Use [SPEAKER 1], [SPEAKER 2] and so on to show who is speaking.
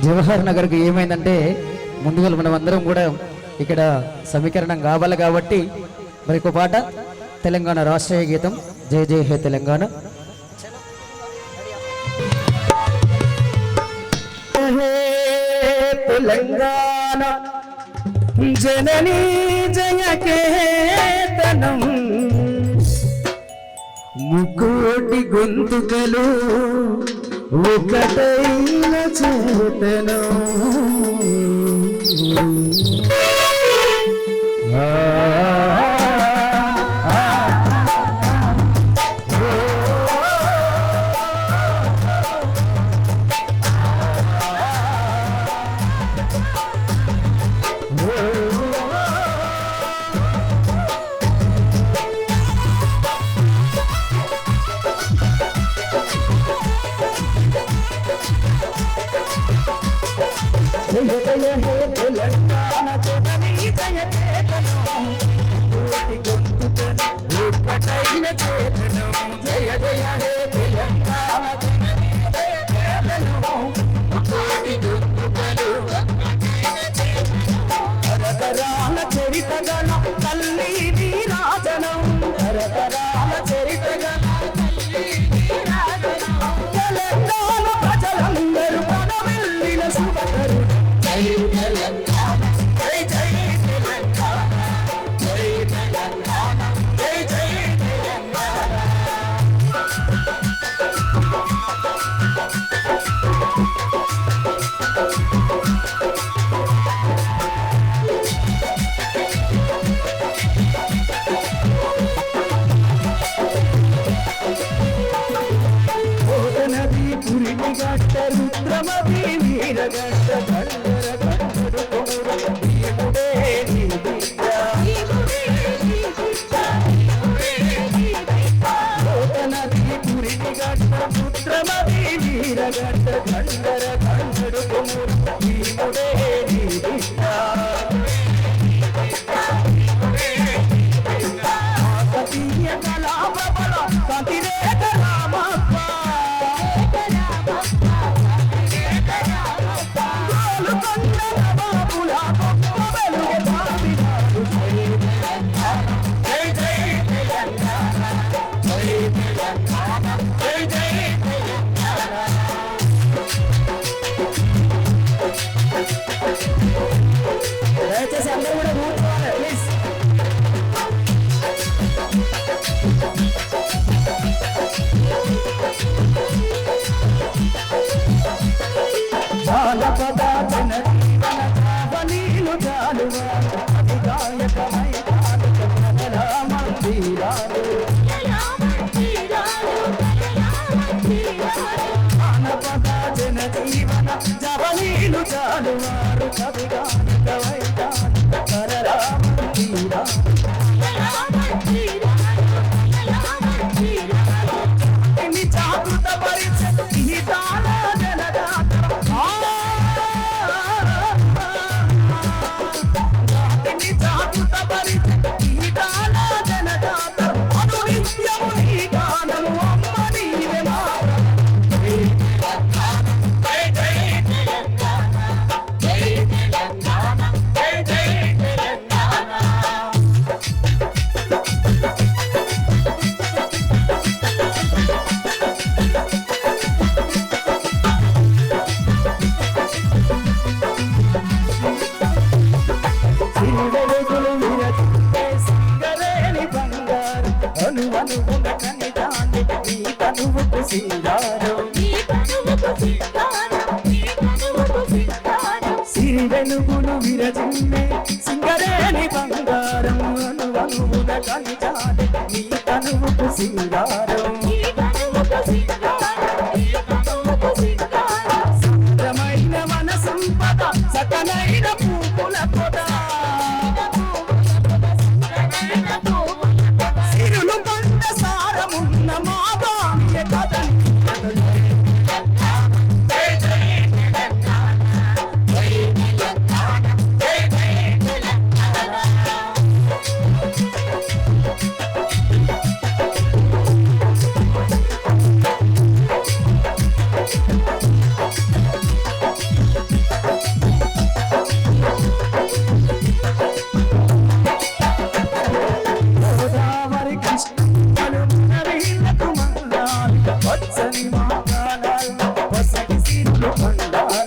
[SPEAKER 1] జవహర్ నగర్కి ఏమైందంటే ముందుగా మనం అందరం కూడా ఇక్కడ సమీకరణం కావాలి కాబట్టి మరి ఒక పాట తెలంగాణ రాష్ట్రీయ గీతం జయ జయ హే తెలంగాణ. తెలంగాణ జననీ జయ కేతనం ముకోటి గొంతుకలు ఒకటైన చేతనం తెలంగాణ జననీ జయ కేతనం కోటి గొంతుకలు ఒకటైన చేతనం జయ జయ హే తెలంగాణ జననీ జయ కేతనం కోటి గొంతుకలు తరతరాల చరితగల తల్లి నీరాజనం తరతరాల చరితగల తల్లి నీరాజనం తెలంగాణ ప్రజలందరూ పదవెల్లిన శుభకరు జై తెలంగాణ జై జై తెలంగాణ జై తెలంగాణ జై జై తెలంగాణ. నది పురిటి గట్ట రుద్రమది వీరగట్ట కళ్ళర కట్టుడు కొముర భీముడే నీ బిడ్డ నది పురిటి గట్ట రుద్రమది వీరగట్ట కళ్ళర కట్టుడు కొముర భీముడే నీ బిడ్డ కాకతీయ కళాప్రబల కతిరేక రామప్ప దయచేసి అందరూ కూడా కూర్చోవాలి ప్లీజ్. జానపద జనజీవన జావలీలు జాలువా అధికాయకమై ప్రజల మందిరాలు జానపద జనజీవన జావలీలు జాలువారు కవిగానికమై ప్రజల మందిరాలు జాగృత పరిచయ సిరి వెలుగులు విరజిమ్మే సింగరేణి బంగారం అనువనువున కలిచాలి నీ తనువుకు సింగారం సత్యమైన మన సంపద సకలైన పూపుల పొద సిరులు పంట సారమున్న మా బాల్య కథని
[SPEAKER 2] పండారు